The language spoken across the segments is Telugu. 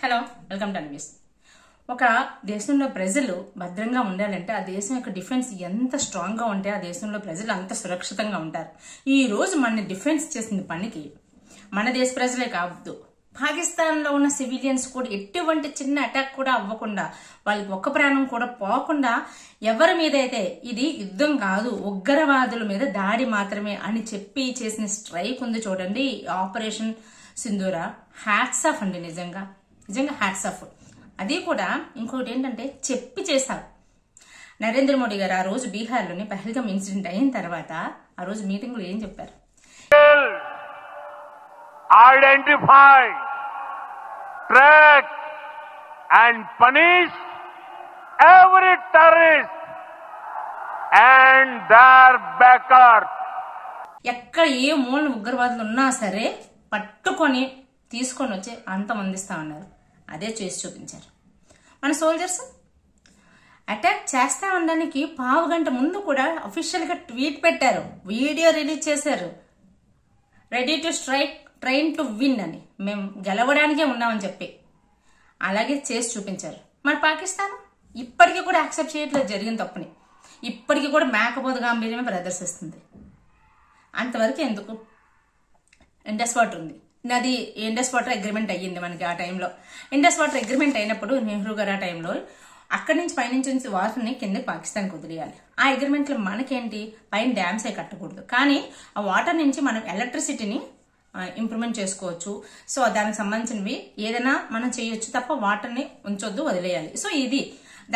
Hello welcome to Anvi's. ఒక దేశంలో ప్రజలు భద్రంగా ఉండాలంటే ఆ దేశం యొక్క డిఫెన్స్ ఎంత స్ట్రాంగ్ గా ఉంటే ఆ దేశంలో ప్రజలు అంత సురక్షితంగా ఉంటారు. ఈ రోజు మన డిఫెన్స్ చేసిన పనికి మన దేశ ప్రజలే కావద్దు, పాకిస్తాన్ లో ఉన్న సివిలియన్స్ కూడా ఎటువంటి చిన్న అటాక్ కూడా అవ్వకుండా, వాళ్ళకి ఒక్క ప్రాణం కూడా పోకుండా, ఎవరి మీద అయితే ఇది యుద్ధం కాదు ఉగ్రవాదుల మీద దాడి మాత్రమే అని చెప్పి చేసిన స్ట్రైక్ ఉంది చూడండి, ఆపరేషన్ సింధూరా. హ్యాట్స్ ఆఫ్ అండి, నిజంగా హ్యాట్స్ ఆఫ్. అది కూడా ఇంకొకటి ఏంటంటే చెప్పి చేశారు నరేంద్ర మోడీ గారు. ఆ రోజు బీహార్లోని పహల్గామ్ ఇన్సిడెంట్ అయిన తర్వాత ఆ రోజు మీటింగ్ లో ఏం చెప్పారు? Identify, track and punish every terrorist and their backer. ఎక్కడ ఏ మూలన ఉగ్రవాదులు ఉన్నా సరే పట్టుకొని తీసుకొని వచ్చి అంతమందిస్తా ఉన్నారు. అదే చేసి చూపించారు మన సోల్జర్స్. అటాక్ చేస్తా ఉండడానికి పావు గంట ముందు కూడా అఫీషియల్ గా ట్వీట్ పెట్టారు, వీడియో రిలీజ్ చేశారు, ready to strike, train to win అని, మేము గెలవడానికే ఉన్నామని చెప్పి అలాగే చేసి చూపించారు. మన పాకిస్తాన్ ఇప్పటికీ కూడా యాక్సెప్ట్ చేయట్లేదు జరిగిన తప్పుని, ఇప్పటికీ కూడా మేకపోతు గాంభీర్యమే ప్రదర్శిస్తుంది. అంతవరకు ఎందుకు? ఇండస్ వాటర్ ఉంది, నది ఇండస్ వాటర్ అగ్రిమెంట్ అయ్యింది మనకి. ఆ టైంలో ఇండస్ వాటర్ అగ్రిమెంట్ అయినప్పుడు నెహ్రూ గారు ఆ టైంలో అక్కడి నుంచి పైనుంచి వాటర్ని కింద పాకిస్తాన్కి వదిలేయాలి. ఆ అగ్రిమెంట్లో మనకేంటి, పైన డ్యామ్స్ అయి కట్టకూడదు, కానీ ఆ వాటర్ నుంచి మనం ఎలక్ట్రిసిటీని ఇంప్రూవ్మెంట్ చేసుకోవచ్చు. సో దానికి సంబంధించినవి ఏదైనా మనం చేయొచ్చు తప్ప వాటర్ని ఉంచొద్దు, వదిలేయాలి. సో ఇది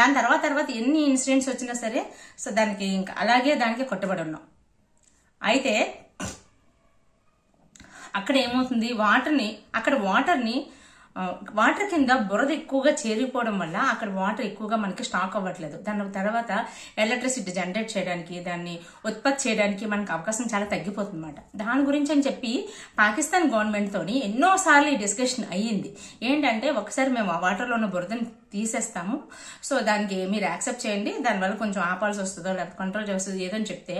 దాని తర్వాత ఎన్ని ఇన్సిడెంట్స్ వచ్చినా సరే సో దానికి ఇంకా అలాగే దానికి కట్టుబడి ఉన్నాం. అయితే అక్కడ ఏమవుతుంది, వాటర్ కింద బురద ఎక్కువగా చేరిపోవడం వల్ల అక్కడ వాటర్ ఎక్కువగా మనకి స్టాక్ అవ్వట్లేదు. దాని తర్వాత ఎలక్ట్రిసిటీ జనరేట్ చేయడానికి, దాన్ని ఉత్పత్తి చేయడానికి మనకు అవకాశం చాలా తగ్గిపోతుంది అన్నమాట. దాని గురించి అని చెప్పి పాకిస్తాన్ గవర్నమెంట్ తోని ఎన్నోసార్లు ఈ డిస్కషన్ అయ్యింది. ఏంటంటే ఒకసారి మేము ఆ వాటర్లో ఉన్న బురదను తీసేస్తాము, సో దానికి మీరు యాక్సెప్ట్ చేయండి, దానివల్ల కొంచెం ఆపాల్సి వస్తుందో లేకపోతే కంట్రోల్ చేస్తుందో ఏదో అని చెప్తే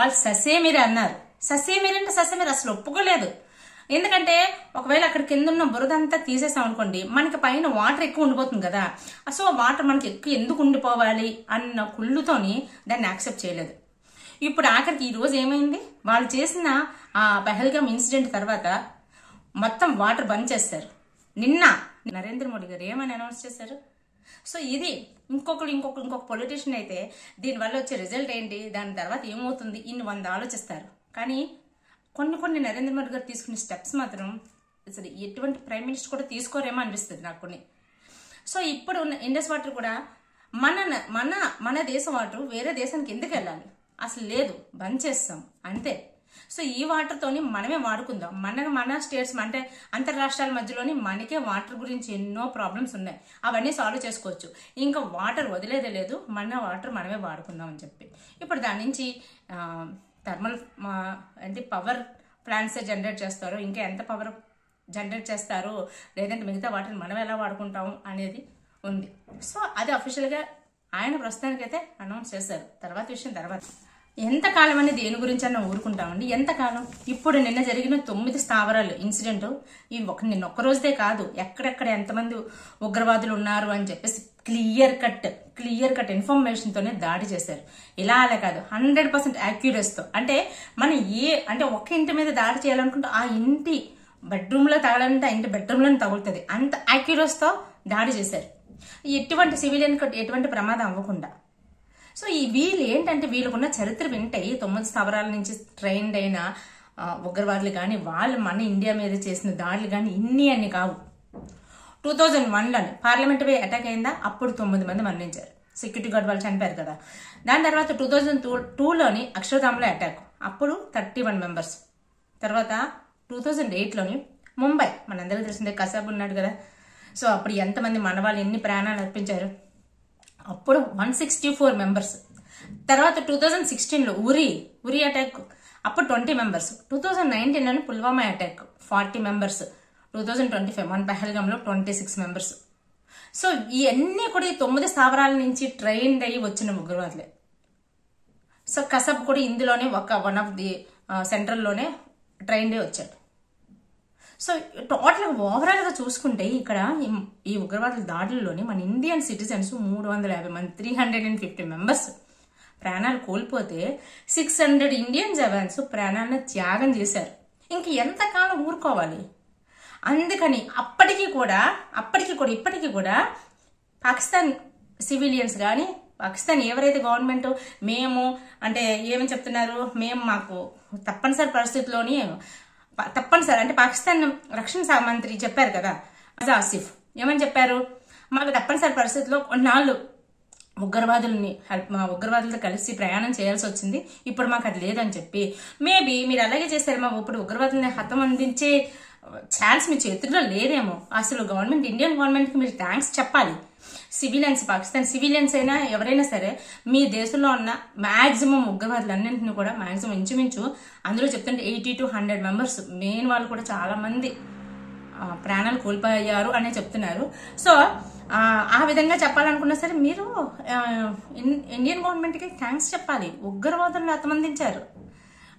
వాళ్ళు ససేమిరి అన్నారు. ససేమిరి అంటే ససేమిరి అసలు ఒప్పుకోలేదు. ఎందుకంటే ఒకవేళ అక్కడ కింద ఉన్న బురద అంతా తీసేసాం అనుకోండి, మనకి పైన వాటర్ ఎక్కువ ఉండిపోతుంది కదా. సో వాటర్ మనకి ఎక్కువ ఎందుకు ఉండిపోవాలి అన్న కుళ్ళుతోని దాన్ని యాక్సెప్ట్ చేయలేదు. ఇప్పుడు ఆఖరికి ఈ రోజు ఏమైంది, వాళ్ళు చేసిన ఆ పహల్గామ్ ఇన్సిడెంట్ తర్వాత మొత్తం వాటర్ బంద్ చేస్తారు. నిన్న నరేంద్ర మోడీ గారు ఏమని అనౌన్స్ చేశారు? సో ఇది ఇంకొక పొలిటీషియన్ అయితే దీనివల్ల వచ్చే రిజల్ట్ ఏంటి, దాని తర్వాత ఏమవుతుంది, ఇన్ని 100 ఆలోచిస్తారు. కానీ కొన్ని నరేంద్ర మోడీ గారు తీసుకునే స్టెప్స్ మాత్రం అసలు ఎటువంటి ప్రైమ్ మినిస్టర్ కూడా తీసుకోరేమో అనిపిస్తుంది నాకు కొన్ని. సో ఇప్పుడు ఇండస్ వాటర్ కూడా మన దేశ వాటర్ వేరే దేశానికి ఎందుకు వెళ్ళాలి, అసలు లేదు, బంద్ చేస్తాం అంతే. సో ఈ వాటర్ తోని మనమే వాడుకుందాం. మన స్టేట్స్ అంటే అంతర్రాష్ట్రాల మధ్యలోని మనకే వాటర్ గురించి ఎన్నో ప్రాబ్లమ్స్ ఉన్నాయి, అవన్నీ సాల్వ్ చేసుకోవచ్చు. ఇంకా వాటర్ వదిలేదే లేదు, మన వాటర్ మనమే వాడుకుందాం అని చెప్పి ఇప్పుడు దాని నుంచి థర్మల్ అంటే పవర్ ప్లాంట్స్ జనరేట్ చేస్తారు, ఇంకా ఎంత పవర్ జనరేట్ చేస్తారు, లేదంటే మిగతా వాటిని మనం ఎలా వాడుకుంటాం అనేది ఉంది. సో అది అఫీషియల్గా ఆయన ప్రస్తుతానికైతే అనౌన్స్ చేశారు. తర్వాత విషయం తర్వాత. ఎంతకాలం అని దేని గురించి అన్న ఊరుకుంటామండి, ఎంతకాలం? ఇప్పుడు నిన్న జరిగిన 9 స్థావరాలు ఇన్సిడెంట్, ఇవి నిన్న ఒక్క రోజుదే కాదు, ఎక్కడెక్కడ ఎంతమంది ఉగ్రవాదులు ఉన్నారు అని చెప్పేసి క్లియర్ కట్ ఇన్ఫర్మేషన్ తోనే దాడి చేశారు. ఇలా అలా కాదు, 100% యాక్యురసీతో. అంటే మనం అంటే ఒక్క ఇంటి మీద దాడి చేయాలనుకుంటే ఆ ఇంటి బెడ్రూమ్ లో తగలంటే ఆ ఇంటి బెడ్రూమ్ లోనే తగులుతుంది, అంత యాక్యురసీతో దాడి చేశారు. ఎటువంటి సివిలియన్ ఎటువంటి ప్రమాదం అవ్వకుండా. సో ఈ వీళ్ళు ఏంటంటే వీళ్ళకున్న చరిత్ర వింటే 9 స్థావరాల నుంచి ట్రైన్డ్ అయిన ఉగ్రవాదులు కానీ వాళ్ళు మన ఇండియా మీద చేసిన దాడులు కానీ అన్ని కావు. 2001లోని పార్లమెంట్ పై అటాక్ అయిందా, అప్పుడు 9 మంది మరణించారు, సెక్యూరిటీ గార్డ్ వాళ్ళు చనిపోయారు కదా. దాని తర్వాత 2002లోని అక్షరధామ్లో అటాక్, అప్పుడు 31 మెంబర్స్. తర్వాత 2008లోని ముంబై, మనందరికీ తెలిసిందే, కసాబ్ ఉన్నాడు కదా. సో అప్పుడు ఎంతమంది మన వాళ్ళు ఎన్ని ప్రాణాలు అర్పించారు, అప్పుడు 164 మెంబర్స్. తర్వాత 2016లో ఉరి అటాక్, అప్పుడు 20 మెంబర్స్. 2019లోని పుల్వామా అటాక్ 40 మెంబర్స్. 2025 మన పహల్గామ్లో 26 మెంబర్స్. సో ఇవన్నీ కూడా ఈ 9 స్థావరాల నుంచి ట్రైన్డ్ అయ్యి వచ్చిన ఉగ్రవాదులే. సో కసబ్ కూడా ఇందులోనే వన్ ఆఫ్ ది సెంట్రల్లోనే ట్రైన్డ్ అయ్యి వచ్చాడు. సో టోటల్గా ఓవరాల్గా చూసుకుంటే ఇక్కడ ఈ ఉగ్రవాదుల దాడుల్లోని మన ఇండియన్ సిటిజన్స్ 350 మంది 350 మెంబర్స్ ప్రాణాలు కోల్పోతే 600 ఇండియన్ జవాన్స్ ప్రాణాలను త్యాగం చేశారు. ఇంక ఎంతకాలం ఊరుకోవాలి? అందుకని ఇప్పటికీ కూడా పాకిస్తాన్ సివిలియన్స్ కానీ పాకిస్తాన్ ఎవరైతే గవర్నమెంట్ మేము అంటే ఏమని చెప్తున్నారు, మేము మాకు తప్పనిసరి పరిస్థితుల్లోని తప్పనిసరి అంటే పాకిస్తాన్ రక్షణ శాఖ మంత్రి చెప్పారు కదా ఆసిఫ్, ఏమని చెప్పారు, మాకు తప్పనిసరి పరిస్థితుల్లో కొన్నాళ్ళు ఉగ్రవాదులతో కలిసి ప్రయాణం చేయాల్సి వచ్చింది, ఇప్పుడు మాకు అది లేదని చెప్పి. మేబీ మీరు అలాగే చేశారు, మా ఇప్పుడు ఉగ్రవాదుల్ని హతం అందించే ఛాన్స్ మీ చేతుల్లో లేదేమో. అసలు ఇండియన్ గవర్నమెంట్కి మీరు థ్యాంక్స్ చెప్పాలి. సివిలియన్స్, పాకిస్తాన్ సివిలియన్స్ అయినా ఎవరైనా సరే మీ దేశంలో ఉన్న మాక్సిమం ఉగ్రవాదులన్నింటినీ కూడా మాక్సిమం ఇంచుమించు అందులో చెప్తుంటే 80 to 100 మెంబర్స్ మెయిన్ వాళ్ళు కూడా చాలా మంది ప్రాణాలు కోల్పోయారు అనే చెప్తున్నారు. సో ఆ విధంగా చెప్పాలనుకున్నా సరే మీరు ఇండియన్ గవర్నమెంట్కి థ్యాంక్స్ చెప్పాలి. ఉగ్రవాదులను హతమందించారు.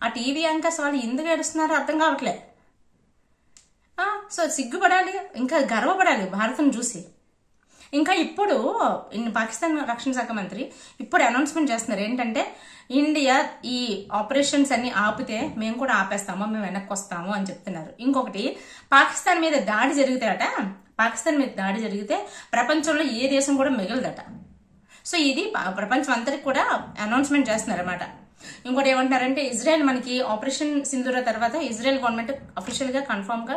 ఆ టీవీ యాంకర్స్ వాళ్ళు ఎందుకు ఏడుస్తున్నారో అర్థం కావట్లే. సో సిగ్గుపడాలి, ఇంకా గర్వపడాలి భారతం చూసి. ఇంకా ఇప్పుడు పాకిస్తాన్ రక్షణ శాఖ మంత్రి ఇప్పుడు అనౌన్స్మెంట్ చేస్తున్నారు ఏంటంటే, ఇండియా ఈ ఆపరేషన్స్ అన్ని ఆపితే మేము కూడా ఆపేస్తాము, మేము వెనక్కి వస్తాము అని చెప్తున్నారు. ఇంకొకటి, పాకిస్తాన్ మీద దాడి జరిగితే ప్రపంచంలో ఏ దేశం కూడా మిగలదట. సో ఇది ప్రపంచం అంతటికి కూడా అనౌన్స్మెంట్ చేస్తున్నారు అన్నమాట. ఇంకోటి ఏమంటారంటే, ఇజ్రాయెల్ మనకి ఆపరేషన్ సింధూర తర్వాత ఇజ్రాయెల్ గవర్నమెంట్ అఫీషియల్ గా కన్ఫర్మ్ గా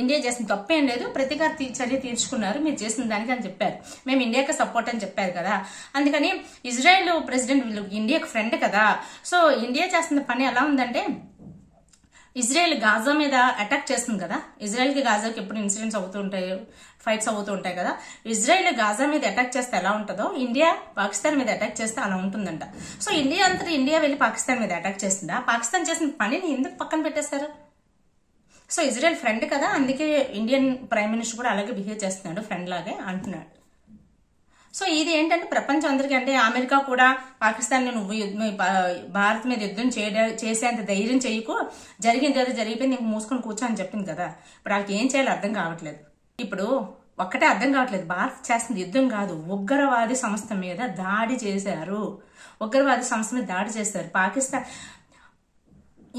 ఇండియా చేసిన తప్పేం లేదు, ప్రతిగా చర్య తీర్చుకున్నారు మీరు చేసిన దానికి అని చెప్పారు. మేము ఇండియాకి సపోర్ట్ అని చెప్పారు కదా, అందుకని ఇజ్రాయెల్ ప్రెసిడెంట్ వీళ్ళు ఇండియాకి ఫ్రెండ్ కదా. సో ఇండియా చేస్తున్న పని ఎలా ఉందంటే, ఇజ్రాయెల్ గాజా మీద అటాక్ చేస్తుంది కదా, ఇజ్రాయెల్ కి గాజాకి ఎప్పుడు ఇన్సిడెంట్స్ అవుతూ ఉంటాయి, ఫైట్స్ అవుతూ ఉంటాయి కదా. ఇజ్రాయెల్ గాజా మీద అటాక్ చేస్తే ఎలా ఉంటుందో ఇండియా పాకిస్తాన్ మీద అటాక్ చేస్తే అలా ఉంటుందంట. సో ఇండియా వెళ్ళి పాకిస్తాన్ మీద అటాక్ చేస్తుందా? పాకిస్తాన్ చేసిన పనిని ఎందుకు పక్కన పెట్టేస్తారు? సో ఇజ్రాయెల్ ఫ్రెండ్ కదా, అందుకే ఇండియన్ ప్రైమ్ మినిస్టర్ కూడా అలాగే బిహేవ్ చేస్తున్నాడు, ఫ్రెండ్ లాగే అంటున్నాడు. సో ఇది ఏంటంటే ప్రపంచం అందరికీ, అంటే అమెరికా కూడా పాకిస్తాన్ నువ్వు భారత్ మీద యుద్ధం చేసేంత ధైర్యం చేయకు, జరిగింది ఏదో జరిగిపోయింది నీకు మూసుకొని కూర్చో అని చెప్పింది కదా. ఇప్పుడు వాళ్ళకి ఏం చేయాలో అర్థం కావట్లేదు. ఇప్పుడు ఒక్కటే అర్థం కావట్లేదు, భారత్ చేస్తుంది యుద్ధం కాదు, ఉగ్రవాది సంస్థ మీద దాడి చేశారు. ఉగ్రవాది సంస్థ మీద దాడి చేశారు. పాకిస్తాన్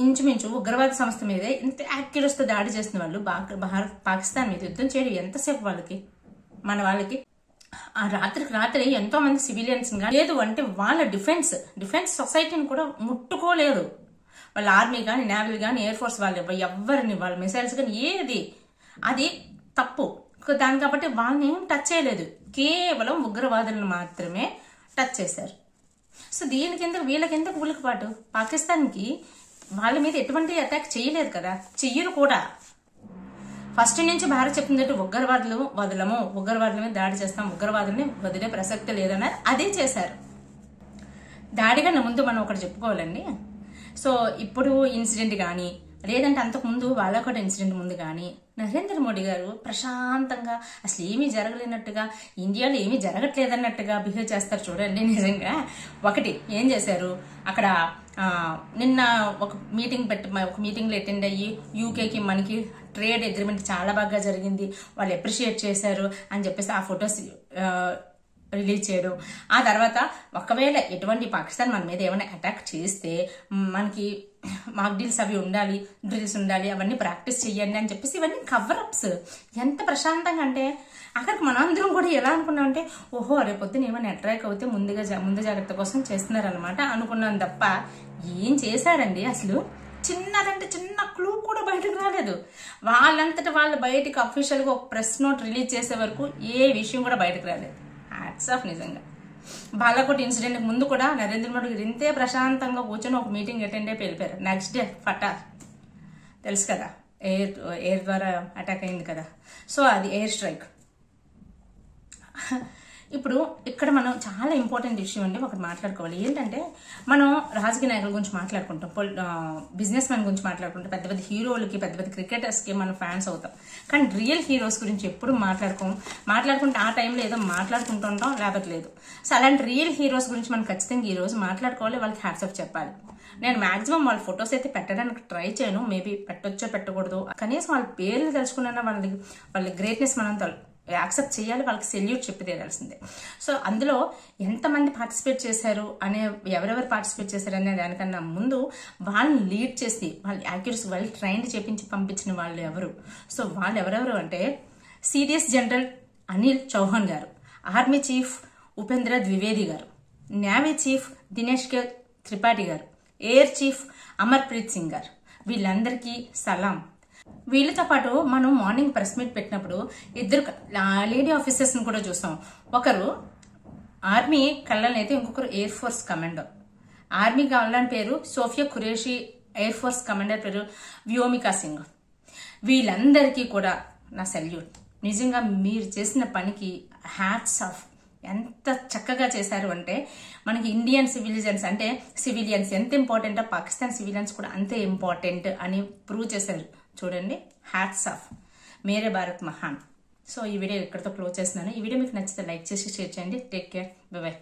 ఇంచుమించు ఉగ్రవాద సంస్థ మీదే ఇంత యాక్యురస్తో దాడి చేసిన వాళ్ళు పాకిస్తాన్ మీద యుద్ధం చేయడం ఎంతసేపు మన వాళ్ళకి ఆ రాత్రికి రాత్రి ఎంతో మంది సివిలియన్స్ లేదు అంటే వాళ్ళ డిఫెన్స్ సొసైటీని కూడా ముట్టుకోలేదు. వాళ్ళ ఆర్మీ కానీ, నేవీ కానీ, ఎయిర్ ఫోర్స్ వాళ్ళు ఎవరిని, వాళ్ళ మిసైల్స్ కానీ ఏది అది తప్పు దాని కాబట్టి వాళ్ళని ఏం టచ్ చేయలేదు, కేవలం ఉగ్రవాదులను మాత్రమే టచ్ చేశారు. సో వీళ్ళకెందుకు ఉలికిపాటు? పాకిస్తాన్కి వాళ్ళ మీద ఎటువంటి అటాక్ చేయలేదు కదా, చెయ్యరు కూడా. ఫస్ట్ నుంచి భారత్ చెప్తుందంటే ఉగ్రవాదులు వదలము, ఉగ్రవాదుల మీద దాడి చేస్తాం, ఉగ్రవాదుల్ని వదిలే ప్రసక్తి లేదన్నారు, అదే చేశారు. దాడి కన్నా ముందు మనం ఒకటి చెప్పుకోవాలండి. సో ఇప్పుడు ఇన్సిడెంట్ కానీ లేదంటే అంతకుముందు బాలాకోట ఇన్సిడెంట్ ముందు కానీ నరేంద్ర మోడీ గారు ప్రశాంతంగా అసలు ఏమీ జరగలేనట్టుగా, ఇండియాలో ఏమీ జరగట్లేదన్నట్టుగా బిహేవ్ చేస్తారు చూడండి. నిజంగా ఒకటి ఏం చేశారు, అక్కడ నిన్న ఒక మీటింగ్లో అటెండ్ అయ్యి యూకేకి మనకి ట్రేడ్ అగ్రిమెంట్ చాలా బాగా జరిగింది, వాళ్ళు అప్రిషియేట్ చేశారు అని చెప్పేసి ఆ ఫొటోస్ రిలీజ్ చేయడం. ఆ తర్వాత ఒకవేళ ఎటువంటి పాకిస్తాన్ మన మీద ఏమైనా అటాక్ చేస్తే మనకి మాక్ డ్రిల్స్ అవి ఉండాలి, డ్రిల్స్ ఉండాలి, అవన్నీ ప్రాక్టీస్ చెయ్యండి అని చెప్పేసి ఇవన్నీ కవరప్స్. ఎంత ప్రశాంతంగా అంటే అక్కడికి మనందరం కూడా ఎలా అనుకున్నాం అంటే, ఓహో రేపొద్దున ఏమైనా అట్రాక్ అవుతే ముందు జాగ్రత్త కోసం చేస్తున్నారనమాట అనుకున్నాం తప్ప ఏం చేశారండి అసలు? చిన్నదంటే చిన్న క్లూ కూడా బయటకు రాలేదు. వాళ్ళంతటా వాళ్ళు బయటకు అఫీషియల్ గా ఒక ప్రెస్ నోట్ రిలీజ్ చేసే వరకు ఏ విషయం కూడా బయటకు రాలేదు. హ్యాట్స్ ఆఫ్ నిజంగా. బాలాకోట్ ఇన్సిడెంట్ ముందు కూడా నరేంద్ర మోడీ గారు ఇంతే ప్రశాంతంగా కూర్చొని ఒక మీటింగ్ అటెండ్ అయిపోయి వెళ్ళిపోయారు. నెక్స్ట్ డే ఫటార్ తెలుసు కదా, ఎయిర్ ద్వారా అటాక్ అయింది కదా. సో అది ఎయిర్ స్ట్రైక్. ఇప్పుడు ఇక్కడ మనం చాలా ఇంపార్టెంట్ ఇష్యూ అండి ఒకటి మాట్లాడుకోవాలి. ఏంటంటే మనం రాజకీయ నాయకుల గురించి మాట్లాడుకుంటాం, బిజినెస్ మ్యాన్ గురించి మాట్లాడుకుంటాం, పెద్ద పెద్ద హీరోలకి పెద్ద పెద్ద క్రికెటర్స్కి మనం ఫ్యాన్స్ అవుతాం. కానీ రియల్ హీరోస్ గురించి ఎప్పుడు మాట్లాడుకుంటే ఆ టైంలో ఏదో మాట్లాడుకుంటుంటాం, లేకపోతే లేదు. సో అలాంటి రియల్ హీరోస్ గురించి మనం ఖచ్చితంగా ఈ రోజు మాట్లాడుకోవాలి, వాళ్ళకి హ్యాట్స్ ఆఫ్ చెప్పాలి. నేను మాక్సిమం వాళ్ళ ఫొటోస్ అయితే పెట్టడానికి ట్రై చేయను, మేబీ పెట్టొచ్చో పెట్టకూడదు, కనీసం వాళ్ళ పేర్లు తెలుసుకున్నా వాళ్ళ గ్రేట్నెస్ మనం యాక్సెప్ట్ చేయాలి, వాళ్ళకి సెల్యూట్ చెప్పి తీరాల్సిందే. సో అందులో ఎంతమంది పార్టిసిపేట్ చేశారు ఎవరెవరు పార్టిసిపేట్ చేశారు అనే దానికన్నా ముందు వాళ్ళని లీడ్ చేసి వాళ్ళ యాక్యురసీ వాళ్ళు ట్రైన్ చేపించి పంపించిన వాళ్ళు ఎవరు. సో వాళ్ళు ఎవరెవరు అంటే సిడిఎస్ జనరల్ అనిల్ చౌహాన్ గారు, ఆర్మీ చీఫ్ ఉపేంద్ర ద్వివేది గారు, నేవీ చీఫ్ దినేష్ కే త్రిపాఠి గారు, ఎయిర్ చీఫ్ అమర్ప్రీత్ సింగ్ గారు. వీళ్ళందరికీ సలాం. వీళ్ళతో పాటు మనం మార్నింగ్ ప్రెస్ మీట్ పెట్టినప్పుడు ఇద్దరు లేడీ ఆఫీసర్స్ ని కూడా చూస్తాం. ఒకరు ఆర్మీ కళ్ళని అయితే, ఇంకొకరు ఎయిర్ ఫోర్స్ కమాండర్. ఆర్మీ కళ్ళని పేరు Sofiya Qureshi, air force commander పేరు వ్యోమికా సింగ్. వీళ్ళందరికీ కూడా నా సెల్యూట్. నిజంగా మీరు చేసిన పనికి హ్యాట్స్ ఆఫ్. ఎంత చక్కగా చేశారు అంటే మనకి ఇండియన్ సివిలియన్స్ ఎంత ఇంపార్టెంటో పాకిస్తాన్ సివిలియన్స్ కూడా అంతే ఇంపార్టెంట్ అని ప్రూవ్ చేశారు. చూడండి, హ్యాట్స్ ఆఫ్. మేరే భారత్ మహాన్. సో ఈ వీడియో ఇక్కడితో క్లోజ్ చేస్తున్నాను. ఈ వీడియో మీకు నచ్చితే లైక్ చేసి షేర్ చేయండి. Take care, by by.